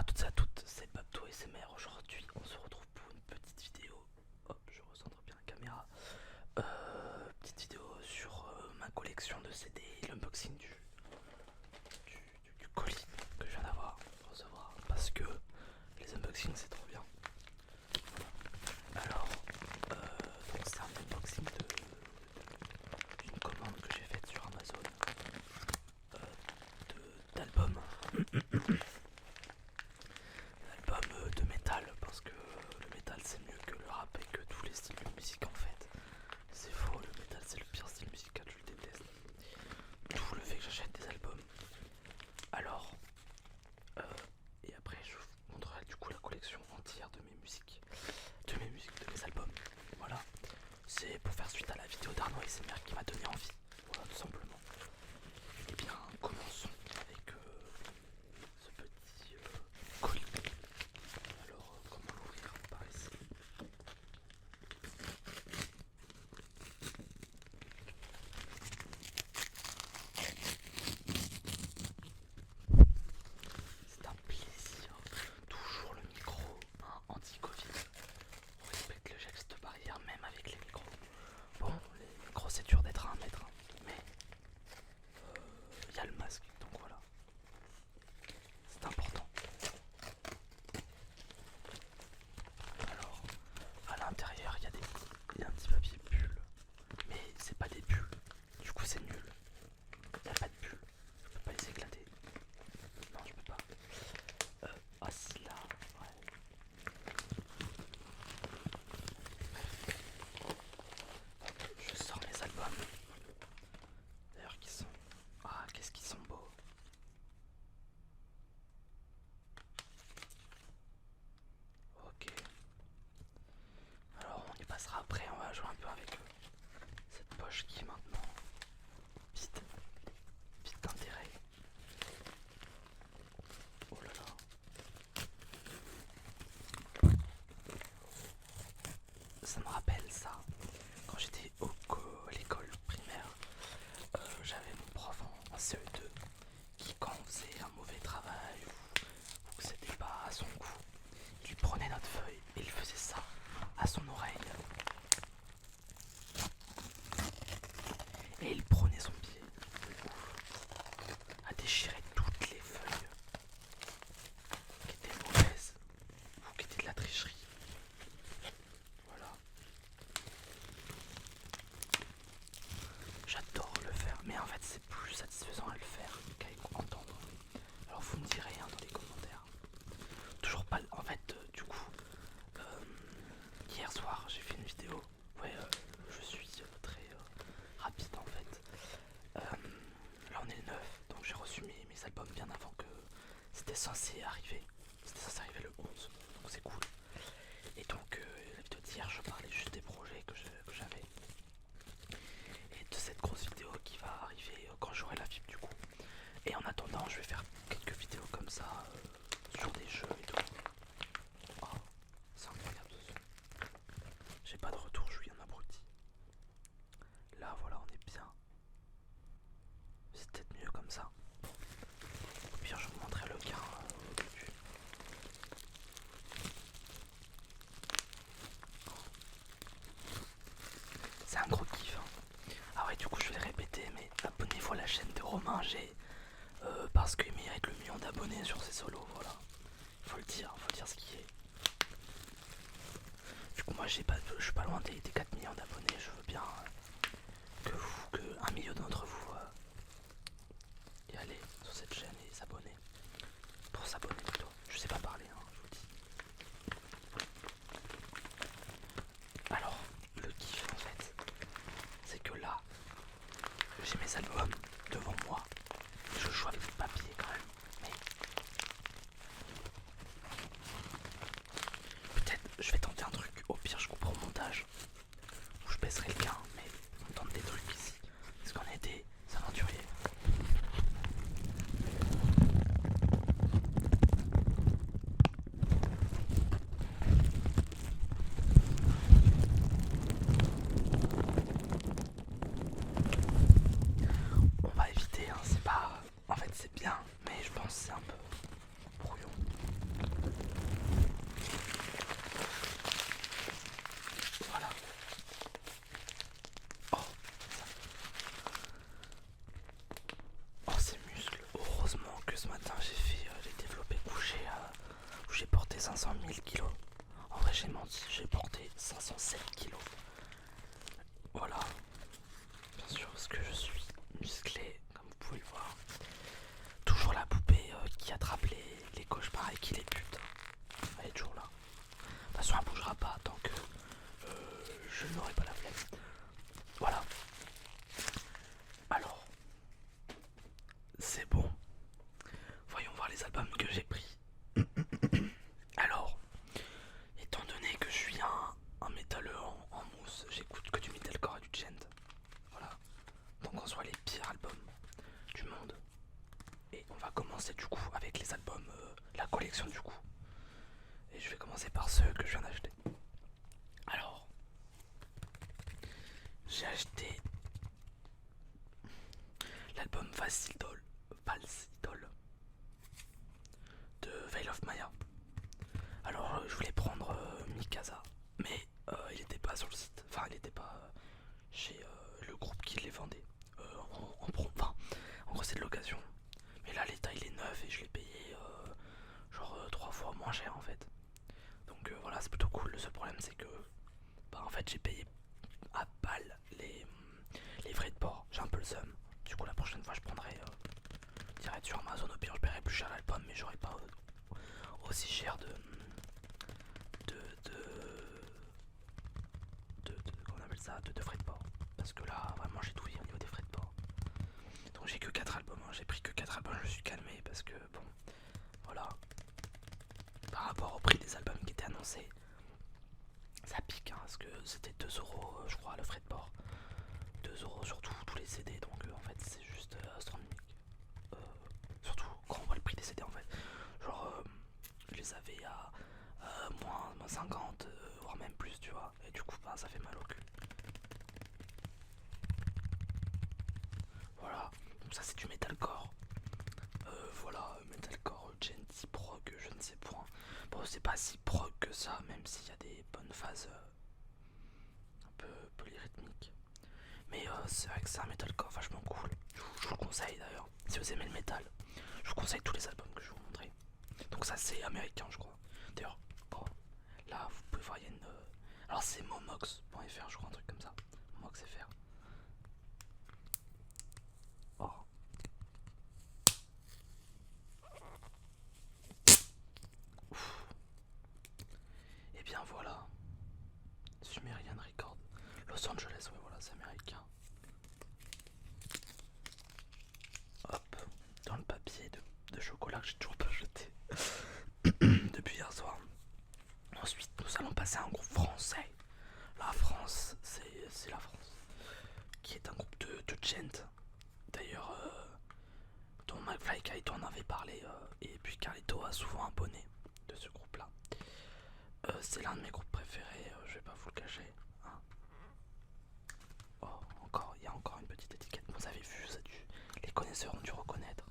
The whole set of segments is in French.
à toutes et à toutes, c'est Babto SMR. Aujourd'hui, on se retrouve pour une petite vidéo. Hop, je recentre bien la caméra. Petite vidéo sur ma collection de CD et l'unboxing du colis que je viens d'avoir, recevoir. Parce que les unboxings, c'est trop bien. Alors, donc c'est un unboxing d'une commande que j'ai faite sur Amazon d'albums. Album de métal, parce que le métal c'est mieux que le rap et que tous les styles de musique en fait. C'est faux, le métal c'est le pire style musical, je le déteste. D'où le fait que j'achète des albums. Alors, et après je vous montrerai du coup la collection entière de mes musiques, de mes albums. Voilà, c'est pour faire suite à la vidéo d'Arnaud SMR qui m'a donné envie. Voilà, tout simplement. Et bien, commençons avec ce petit colis. Alors, comment l'ouvrir par ici? C'est un plaisir. Toujours le micro, hein, anti-Covid. On respecte le geste barrière même avec les micros. Bon, les micros c'est dur d'être à 1 mètre, hein, mais il y a le masque, donc voilà. C'est important. Alors, à l'intérieur, il y a un petit papier bulle, mais c'est pas des bulles. Du coup, c'est nul. Il n'y a pas de bulles. Je peux pas les éclater. Non, je peux pas. Ah, si là, ouais. Hop, je sors mes albums. D'ailleurs, qui sont. Ah, qu'est-ce qu'ils sont beaux. Ok. Alors, on y passera après. On va jouer un peu avec cette poche qui est maintenant vide d'intérêt. Oh là là. Ça me rappelle ça. Quand j'étais à l'école primaire, j'avais mon prof en CE2 qui, quand on faisait un mauvais travail ou que c'était pas à son goût, il lui prenait notre feuille et il faisait ça à son oreille. Et il prenait son pied, à déchirer toutes les feuilles qui étaient mauvaises ou qui étaient de la tricherie. Voilà. J'adore le faire, mais en fait c'est plus satisfaisant à le faire qu'à entendre. Alors vous me direz hein, dans les commentaires. Toujours pas. En fait, du coup, hier soir j'ai fait une vidéo. Ouais, je suis très rapide en fait. Là on est le 9, donc j'ai reçu mes albums bien avant que c'était censé arriver. C'était censé arriver le 11, donc c'est cool. Et donc la vidéo d'hier je parlais juste des projets que j'avais. Et de cette grosse vidéo qui va arriver quand j'aurai la fibre du coup. Et en attendant je vais faire quelques vidéos comme ça sur des jeux et tout. Oh, c'est incroyable ce son. J'ai pas de retour, je suis un abruti. Là voilà, on est bien. C'est peut-être mieux comme ça. Au pire je vous montrerai le gain au début. C'est un gros kiff hein. Ah ouais, du coup je vais le répéter, mais abonnez-vous à la chaîne de Romain G, parce qu'il mérite le million d'abonnés sur ses solos, voilà. Faut le dire ce qui est. Du coup moi je suis pas loin des 4 millions d'abonnés, je veux bien que 1 million d'entre vous y aller sur cette chaîne et s'abonner. Pour s'abonner plutôt, je sais pas parler hein, je vous dis. Alors, le kiff en fait, c'est que là, j'ai mes albums devant moi. Je joue avec le papier quand même, mais peut-être je vais tenter un truc. Au pire, je couperai au montage ou je baisserai le gain, mais on tente des trucs ici parce qu'on est des aventuriers. 500 000 kilos. En vrai j'ai menti, j'ai porté 507 kilos. Voilà, bien sûr parce que je suis musclé comme vous pouvez le voir. Toujours la poupée qui attrape les cauchemars et qui les bute. Elle est toujours là. De toute façon elle bougera pas tant que je n'aurai pas la flemme. Voilà. Alors, c'est bon. Voyons voir les albums que j'ai pris. Alors, étant donné que je suis un métalleux en mousse, j'écoute que du metalcore et du gent. Voilà. Donc en soit les pires albums du monde. Et on va commencer du coup avec les albums, la collection du coup. Et je vais commencer par ceux que je viens d'acheter. Alors, j'ai acheté l'album False Idol de Veil of Maya. Alors je voulais prendre Mikasa, mais il était pas sur le site, enfin il était pas chez le groupe qui les vendait enfin en gros c'est de l'occasion. Mais là l'état il est neuf et je l'ai payé genre 3 fois moins cher en fait. Donc voilà c'est plutôt cool. Le seul problème c'est que bah en fait j'ai payé à balle les frais de port. J'ai un peu le seum. Du coup la prochaine fois je prendrai direct sur Amazon, au pire je paierai plus cher l'album mais j'aurai pas aussi cher comment on appelle ça, de frais de port. Parce que là vraiment j'ai tout vu au niveau des frais de port. Donc j'ai que 4 albums, hein. J'ai pris que 4 albums, je me suis calmé parce que bon voilà. Par rapport au prix des albums qui étaient annoncés, ça pique hein, parce que c'était 2 euros je crois le frais de port. 2 euros sur tous les CD, donc en fait c'est juste astronomique. Surtout quand on voit le prix des CD en fait. Genre je les avais à moins 50 voire même plus tu vois. Et du coup bah, ça fait mal au cul. Voilà, donc ça c'est du metalcore. Voilà, metalcore gentil prog, je ne sais point. Bon c'est pas si prog que ça, même s'il y a des bonnes phases un peu polyrythmiques. Mais c'est vrai que c'est un metalcore vachement cool. Je vous le conseille d'ailleurs. Si vous aimez le métal, je vous conseille tous les albums que je vais vous montrer. Donc ça c'est américain je crois. D'ailleurs, oh, là vous pouvez voir il y a une... alors c'est momox.fr je crois, un truc comme ça. Momox.fr. Oh. Ouf. Et bien voilà. Sumerian Record. Los Angeles, ouais voilà, c'est américain. Hop, dans le papier de chocolat que j'ai toujours pas jeté depuis hier soir. Ensuite, nous allons passer à un groupe français. La France, c'est la France. Qui est un groupe de gent. D'ailleurs, dont McFly Kaito en avait parlé. Et puis Carlito a souvent abonné de ce groupe-là. C'est l'un de mes groupes préférés, je vais pas vous le cacher. Hein. Oh, encore, il y a encore une petite étiquette. Vous avez vu, les connaisseurs ont dû reconnaître.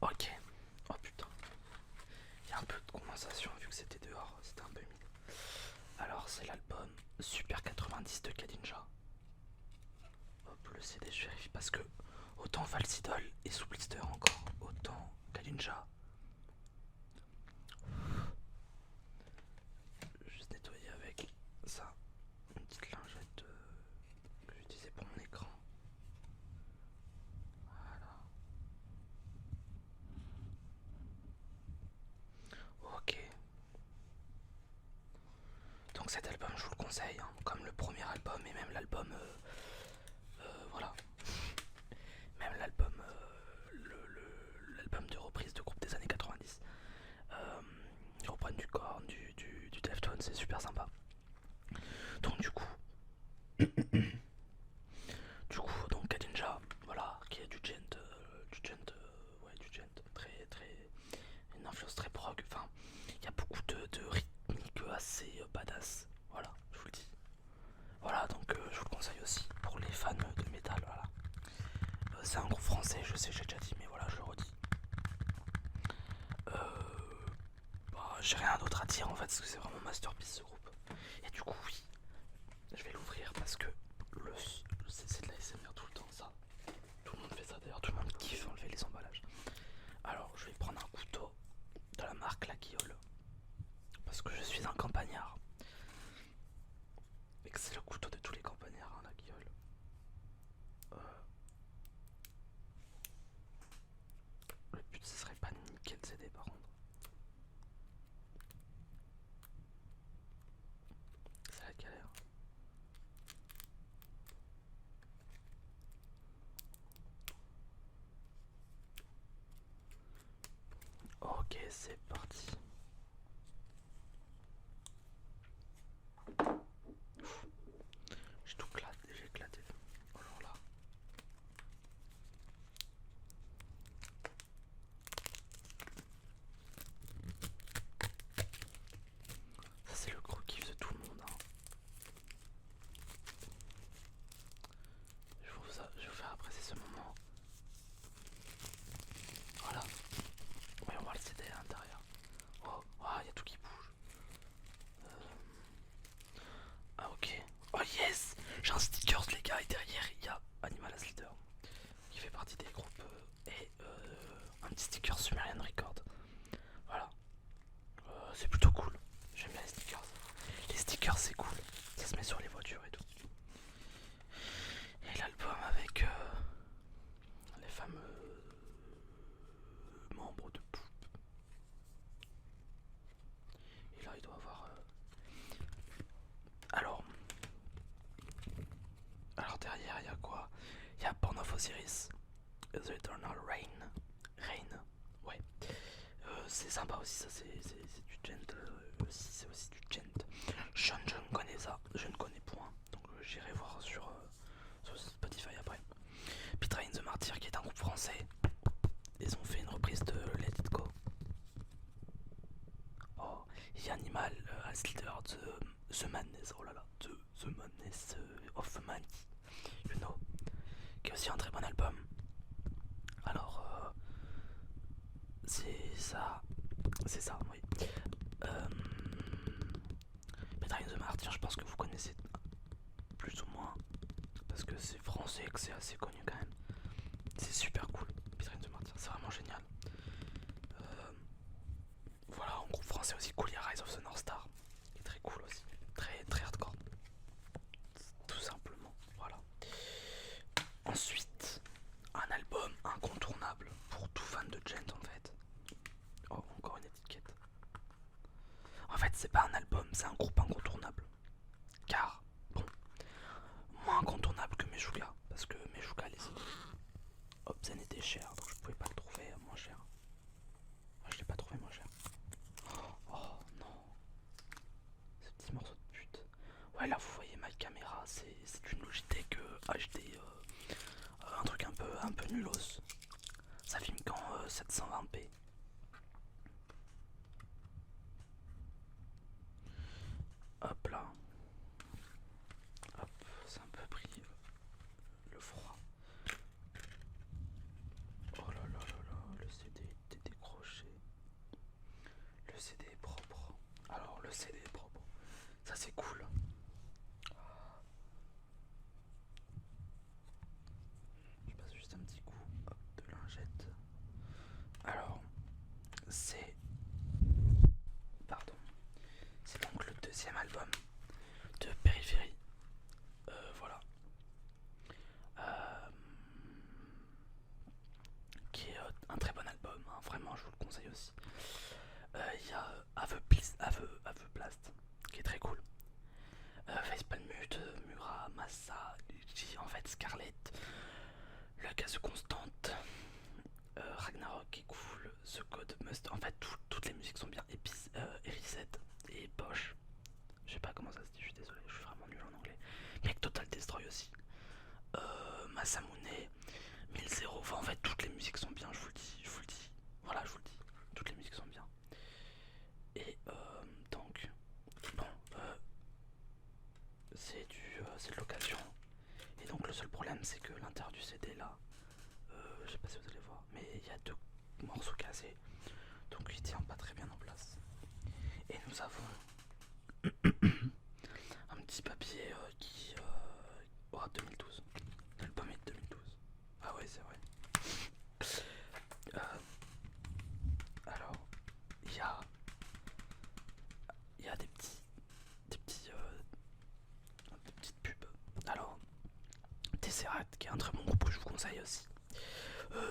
Ok. Oh putain. Il y a un peu de condensation vu que c'était dehors, c'était un peu humide. Alors c'est l'album Super 90 de Kadinja. Hop, le CD je vérifie parce que autant False Idol et sous blister encore, autant Kadinja. Juste nettoyer avec ça, une petite lingette que j'utilisais pour mon écran. Voilà. Ok. Donc cet album je vous le conseille, hein, comme le premier album et même l'album, voilà, même l'album, l'album de reprise de groupe des années 90. Ils reprennent du Korn, du Deftones, c'est super sympa. Donc donc Kadinja, voilà, qui est du gent, ouais, du gent, très, très, une influence très prog. Enfin, il y a beaucoup de rythmique assez badass. Voilà, je vous le dis. Voilà, donc je vous le conseille aussi pour les fans de métal. Voilà, c'est un groupe français, je sais, j'ai déjà dit, mais voilà, je le redis. Bah, j'ai rien d'autre à dire en fait, parce que c'est vraiment masterpiece ce groupe. Et du coup, oui, je vais l'ouvrir parce que le c'est parti. J'ai tout éclaté, j'ai éclaté. Oh là là. Ça c'est le gros kiff de tout le monde. Hein. Je vais vous faire apprécier ce moment. Voilà. Oui, on va le CD à l'intérieur. Oh, il y a tout qui bouge. Ah ok. Oh yes. J'ai un stickers les gars et derrière il y a Animal as Leader qui fait partie des groupes et un petit sticker Sumerian Record. Voilà. C'est plutôt cool. J'aime bien les stickers. Les stickers c'est cool. Ça se met sur les voitures et tout. Et l'album avec les fameux membres de Poupe. Et là il doit avoir... Alors derrière il y a quoi? Il y a Born of Osiris, The Eternal Rain. Rain, ouais. C'est sympa aussi, ça c'est du gent aussi, c'est aussi du gent. Je ne connais ça, je ne connais point. Donc j'irai voir sur Spotify après. Petra in the Martyr qui est un groupe français. Ils ont fait une reprise de Let It Go. Oh, il y a Animal as Leader, The Madness, oh là là, The Madness of Mani, you know, qui est aussi un très bon album. Alors, c'est ça, oui. Petra in the Martyr, je pense que vous connaissez plus ou moins, parce que c'est français et que c'est assez connu quand même. C'est super cool, Petra in the Martyr, c'est vraiment génial. Voilà, en groupe français aussi cool, il y a Rise of the North Star, qui est très cool aussi, très très hardcore, tout simplement, voilà. Ensuite, un album incontournable pour tout fan de gent en fait. Oh, encore une étiquette. En fait, c'est pas un album, c'est un groupe incontournable. Car, bon, moins incontournable que Meshuggah, parce que Meshuggah, les Obscene était cher, donc je pouvais pas le trouver moins cher. Moi, je l'ai pas trouvé moins cher. Oh non, ce petit morceau de pute. Ouais, là vous voyez ma caméra, c'est une Logitech HD, un truc un peu nulos. Ça filme qu'en 720p. Hop là. Hop, c'est un peu pris le froid. Oh là là là là, le CD était décroché. Le CD est propre. Alors le CD est propre. Ça c'est cool. Je passe juste un petit coup hop, de lingette. Alors, c'est... Pardon. C'est donc le deuxième album de Périphérie. Voilà. Qui est un très bon album, hein, vraiment je vous le conseille aussi. Il y a Aveu Blast, qui est très cool. Facepalmut, Mura, Massa, Luigi, en fait Scarlett, Le Gaz Constante, Ragnarok qui est cool, The Code Must. En fait, toutes les musiques sont bien. Erised et Bosch. Je sais pas comment ça se dit, je suis désolé, je suis vraiment nul en anglais. Mais Total Destroy aussi. Masamune, 1000, enfin en fait, toutes les musiques sont bien, je vous le dis. Voilà, je vous le dis. Toutes les musiques sont bien. Et donc, bon, c'est de l'occasion. Et donc le seul problème c'est que l'intérieur du CD là, je sais pas si vous allez voir, mais il y a deux morceaux cassés, donc il tient pas très bien en place. Et nous avons un petit papier qui... oh, 2012. L'album est de 2012. Ah ouais, c'est vrai. Alors, il y a des petites pubs. Alors, Tesseract, qui est un très bon groupe que je vous conseille aussi.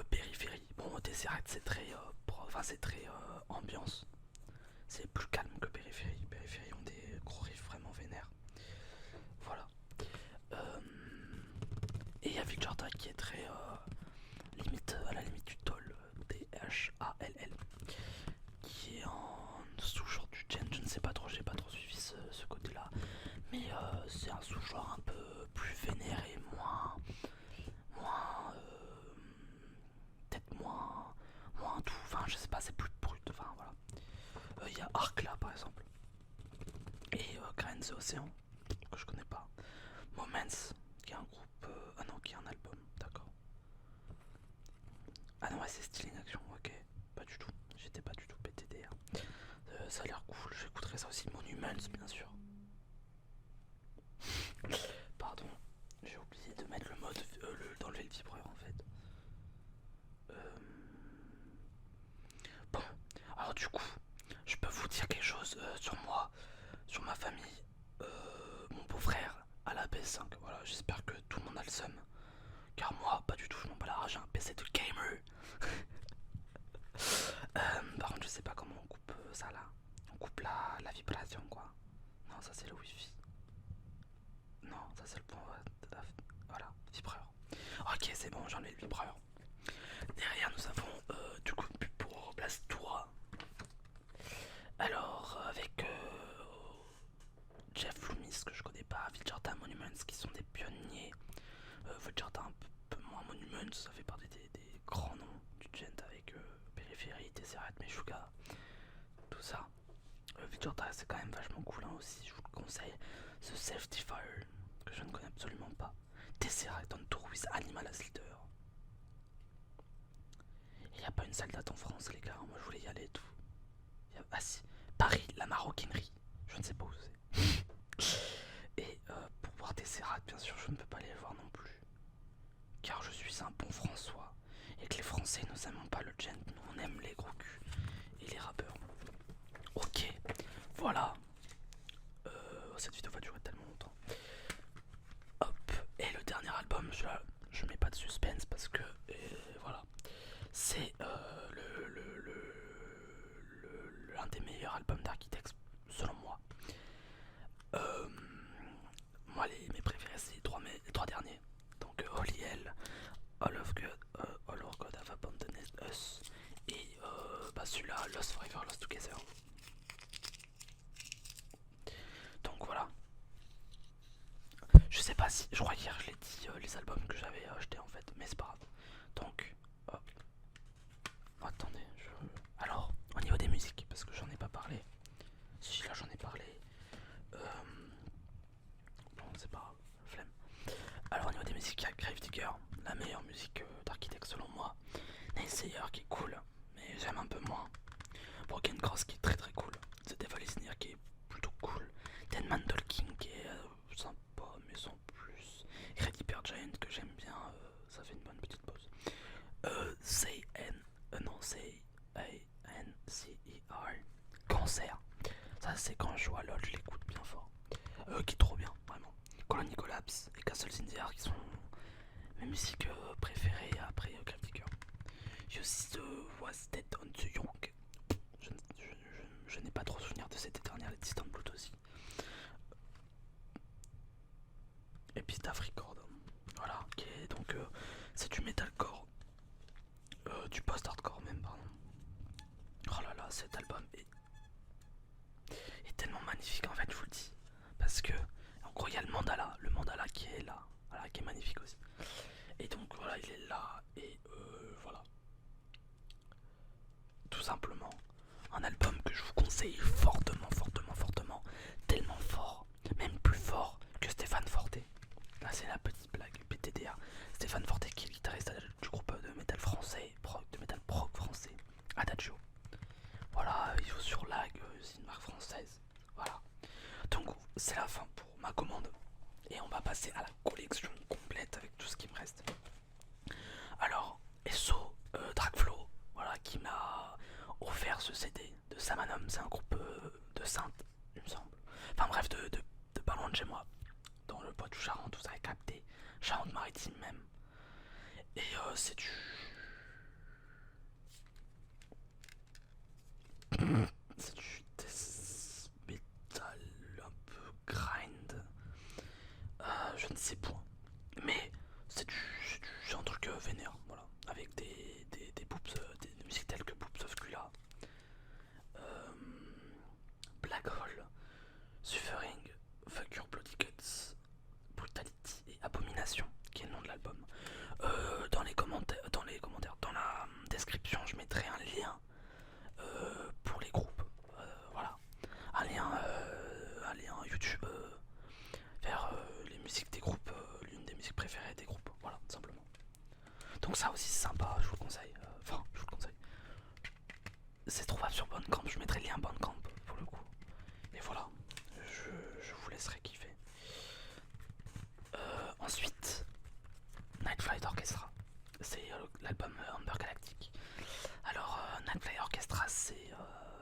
Périphérie. Bon, Tesseract, c'est très, c'est très ambiance. C'est plus calme que Périphérie. Périphérie ont des gros riffs vraiment vénères. Voilà. Et il y a Victor Drake qui est très limite, à la limite du Toll, Dhall, Océan, que je connais pas. Moments, qui est un groupe. Ah non, qui est un album, d'accord. Ah non, ouais, c'est Stealing Action, ok. Pas du tout, j'étais pas du tout PTDR. Ça a l'air cool, j'écouterai ça aussi. Monuments, bien sûr. Pardon, j'ai oublié de mettre le mode. D'enlever le vibreur en fait. Bon, alors du coup, je peux vous dire quelque chose sur moi, sur ma famille. Mon beau-frère a la PS5, voilà, j'espère que tout le monde a le seum. Car moi, pas du tout, je m'en bats la rage, j'ai un PC de gamer. Par contre, je sais pas comment on coupe ça là. On coupe la vibration quoi. Non, ça c'est le wifi. Non, ça c'est le point. Voilà, vibreur. Ok, c'est bon, j'en ai le vibreur. Derrière, nous avons du coup pour Place Tour. Alors, avec Jeff Loomis, que je connais pas, Vildjarta Monuments, qui sont des pionniers. Vildjarta un peu moins Monuments, ça fait partie des grands noms du gent avec Périphérie, Tesseract, Meshuggah, tout ça. Vildjarta, c'est quand même vachement cool hein, aussi, je vous le conseille. The Safety Fire, que je ne connais absolument pas. Tesseract on Tour with Animal as Leader. Il n'y a pas une salle date en France, les gars, moi je voulais y aller et tout. Ah si, Paris, la maroquinerie, je ne sais pas où c'est. Et pour voir Tesseract, bien sûr, je ne peux pas aller le voir non plus. Car je suis un bon François. Et que les Français, nous aimons pas le gent, nous on aime les gros culs et les rappeurs. Ok, voilà. Cette vidéo va durer tellement longtemps. Hop, et le dernier album, je mets pas de suspense parce que, voilà. C'est l'un des meilleurs albums d'Architects, selon moi. Moi, mes préférés, c'est les trois derniers. Donc, Holy Hell, All of God Have Abandoned Us, et celui-là, Lost Forever, Lost Together. Donc, voilà. Je sais pas si, je crois qu'hier je l'ai dit, les albums que j'avais achetés en fait, mais c'est pas grave. Donc, attendez, alors, au niveau des musiques, parce que j'en ai pas parlé. Si là j'en ai parlé. Bon, c'est pas grave, flemme. Alors, au niveau des musiques, il y a Gravedigger, la meilleure musique d'Architects selon moi. Naysayer qui est cool, mais j'aime un peu moins. Broken Cross qui est très très cool. The Devil is Near qui est plutôt cool. Dead Man Talking qui est sympa, mais sans plus. Red Hyper Giant que j'aime bien, ça fait une bonne petite pause. Say A-N-C-E-R. Cancer. Ça, c'est quand je joue à LoL, je l'écoute bien fort. Qui est trop bien, vraiment. Colony Collapse et Castles in the Air qui sont mes musiques préférées après Gravedigger. You See Was Dead on the Young. Je n'ai pas trop souvenir de cette dernière, les Distant Blood aussi. Epitaph Record. Voilà, qui est donc c'est du metalcore. Du post-hardcore même, pardon. Oh là là, cet album est tellement magnifique en fait, je vous le dis. Parce que, en gros, il y a le mandala qui est là, voilà, qui est magnifique aussi. Et donc voilà, il est là, et voilà. Tout simplement, un album que je vous conseille fortement, fortement, fortement. Tellement fort, même plus fort que Stéphane Forté. Là, c'est la petite blague, PTDR. Stéphane Forté qui est le guitariste du groupe de métal français, de métal prog français, Adagio. Voilà, il joue sur Lag, c'est une marque française. Voilà. Donc, c'est la fin pour ma commande. Et on va passer à la collection complète avec tout ce qui me reste. Alors, SO Dragflow, voilà, qui m'a offert ce CD de Samanum. C'est un groupe de Sainte, il me semble. Enfin bref, de pas loin de chez moi. Dans le Poitou-Charentes, vous avez capté. Charente-Maritime même. Et c'est du... c'est du death metal un peu grind. Je ne sais point. Mais c'est un truc vénère, voilà. Avec des boops, des musiques telles que Boops of Kula, Black Hole, Suffering, Fuck Your Bloody Guts, Brutality et Abomination, qui est le nom de l'album. Dans les commentaires, dans la description, je mettrai un lien pour les groupes. Voilà. Un lien YouTube musique des groupes, l'une des musiques préférées des groupes, voilà, tout simplement. Donc ça aussi c'est sympa, je vous le conseille. Enfin, je vous le conseille. C'est trouvable sur Bandcamp, je mettrai le lien Bandcamp pour le coup. Et voilà, je vous laisserai kiffer. Ensuite, Night Flight Orchestra, c'est l'album Amber Galactic. Alors, Night Flight Orchestra, c'est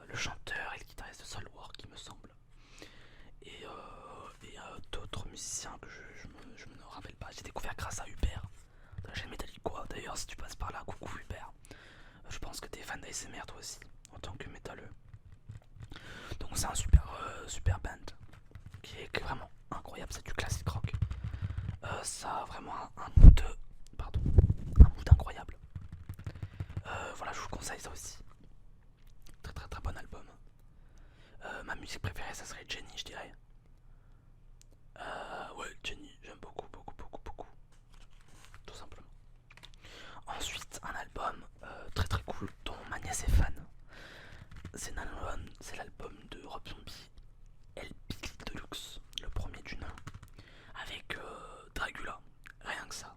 le chanteur et le guitariste de Soulwork, il me semble. Et d'autres musiciens que je me rappelle pas. J'ai découvert grâce à Hubert de la chaîne Metallica. D'ailleurs, si tu passes par là, coucou Hubert. Je pense que t'es fan d'ASMR toi aussi, en tant que métalleux. Donc c'est un super band qui est vraiment incroyable, c'est du classique rock. Ça a vraiment un mood, pardon, un mood incroyable. Voilà, je vous conseille ça aussi. Très bon album. Ma musique préférée, ça serait Jenny, je dirais. Ouais, Jenny, j'aime beaucoup, tout simplement. Ensuite, un album très cool dont ma nièce est fan. C'est l'album de Rob Zombie, LP Deluxe, le premier du nom, avec Dracula, rien que ça.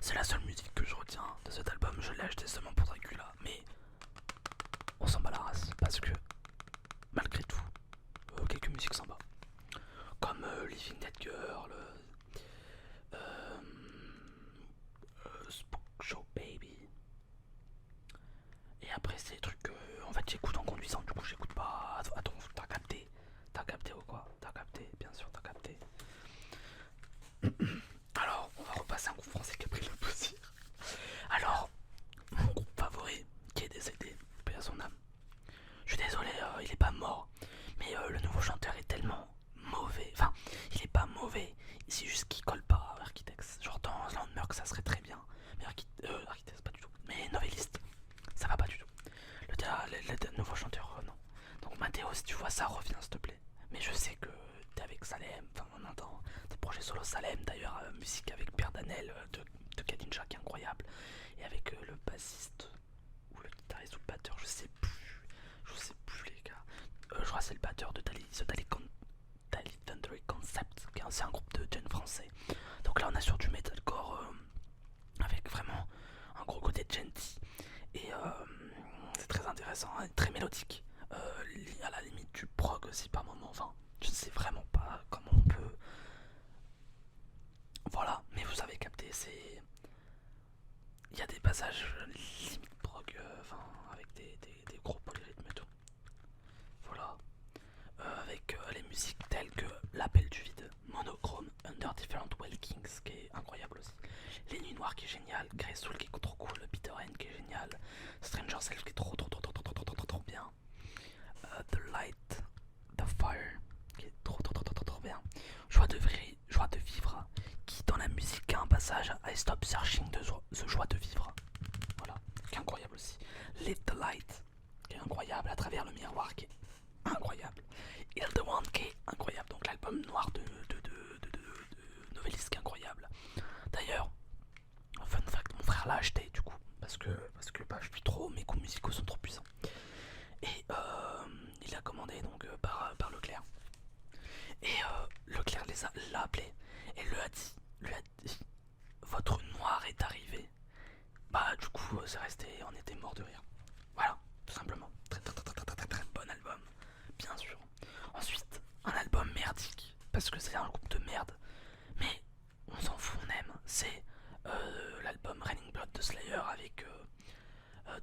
C'est la seule musique que je retiens de cet album, je l'ai acheté seulement pour Dracula, mais on s'en bat la race, parce que malgré tout, quelques musiques sympas, comme Living Dead Girl, Spook Show Baby. Et après c'est des trucs que en fait j'écoute en conduisant, du coup j'écoute pas. Attends, t'as capté ou quoi? T'as capté, bien sûr t'as capté. Alors on va repasser un groupe français qui a pris le plaisir. Alors mon groupe favori qui est décédé, paix à son âme. Je suis désolé, il est pas mort, mais le nouveau chanteur est tellement mauvais. Enfin, il est pas mauvais, c'est juste qu'il colle pas à Architects. Genre dans Landmark ça serait très bien, mais Architects pas du tout. Mais Novelist, ça va pas du tout. Le nouveau chanteur, non. Donc Mathéo, si tu vois ça, reviens s'il te plaît. Mais je sais que t'es avec Salem, enfin on entend tes projets solo Salem, d'ailleurs musique avec Pierre Danel de Kadinja qui est incroyable. Et avec le bassiste, ou le guitariste ou le batteur, je sais plus les gars. Je crois que c'est le batteur de Daily Thundery Concept, qui est aussi un groupe de jeunes français. Donc là on a sur du metalcore avec vraiment un gros côté gentil. Et c'est très intéressant, hein, très mélodique. À la limite du prog aussi par moment. Enfin, je ne sais vraiment pas comment on peut. Voilà, mais vous avez capté, c'est. Il y a des passages limite prog, enfin, avec des gros polyrythmes et tout. Voilà. Avec les musiques telles que L'Appel du Vide, Monochrome, Under Different Walkings, qui est incroyable aussi. Les Nuits Noires qui est génial, Grey Soul qui est trop cool, Peter N qui est génial, Stranger Self qui est trop bien, The Light, The Fire qui est trop bien, Joie de vivre, qui dans la musique a un passage I Stop Searching de The Joie de vivre, voilà, qui est incroyable aussi. Live the Light qui est incroyable, À travers le miroir qui est incroyable, Heal the One qui est incroyable, donc l'album noir de Novelist qui est incroyable. D'ailleurs, fun fact, mon frère l'a acheté du coup parce que bah, je suis trop, mes goûts musicaux sont trop puissants. Et il l'a commandé donc par Leclerc. Et Leclerc l'a appelé et lui a dit votre noir est arrivé. Bah du coup c'est resté, on était mort de rire. Voilà, tout simplement. Très bon album, bien sûr. Ensuite, un album merdique parce que c'est un groupe de merde, mais on s'en fout, on aime. C'est l'album Raining Blood de Slayer avec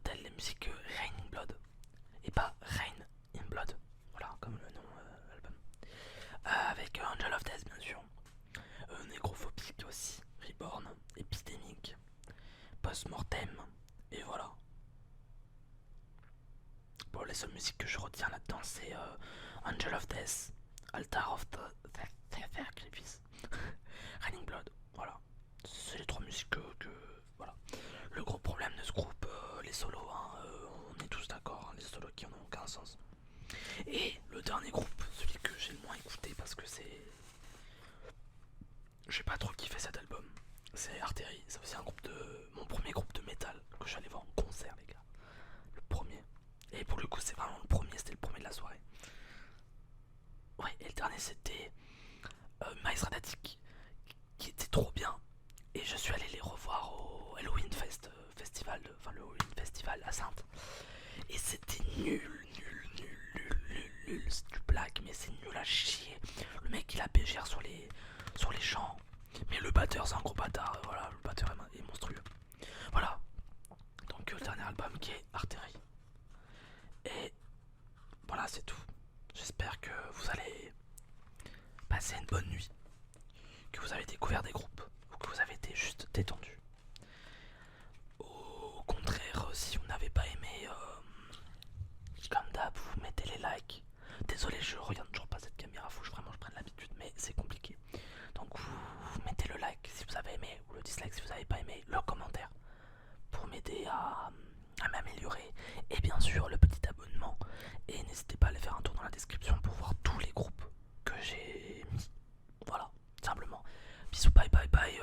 telle les musiques Raining Blood et pas Rain in Blood, voilà comme le nom album. Avec Angel of Death bien sûr, Nécrophobique aussi, Reborn, Epidemic, Post-Mortem, et voilà. Bon, les seules musiques que je retiens là-dedans c'est Angel of Death, Altar of the Sacrifice, Raining Blood, voilà. C'est les trois musiques que voilà. Le gros problème de ce groupe, les solos, hein, on est tous d'accord, hein, les solos qui n'ont aucun sens. Et le dernier groupe, celui que j'ai le moins écouté parce que c'est. J'ai pas trop kiffé cet album. C'est Artery, c'est aussi un groupe de. Mon premier groupe de métal que j'allais voir en concert, les gars. Le premier. Et pour le coup, c'est vraiment le premier, c'était le premier de la soirée. Ouais, et le dernier c'était Maïs Radatic, festival à Sainte. Et c'était nul, c'est du blague, mais c'est nul à chier. Le mec il a PGR sur les chants, mais le batteur c'est un gros bâtard, voilà, le batteur est monstrueux. Voilà, donc le dernier album qui est Artérie. Et voilà, c'est tout. J'espère que vous allez passer une bonne nuit, que vous avez découvert des groupes, ou que vous avez été juste détendu. Au contraire, si vous n'avez pas aimé, comme d'hab, vous mettez les likes. Désolé, je regarde toujours pas cette caméra, faut que je prenne l'habitude, mais c'est compliqué. Donc vous mettez le like si vous avez aimé, ou le dislike si vous n'avez pas aimé, le commentaire pour m'aider à m'améliorer. Et bien sûr le petit abonnement. Et n'hésitez pas à aller faire un tour dans la description pour voir tous les groupes que j'ai mis. Voilà, simplement. Bisous, bye bye bye.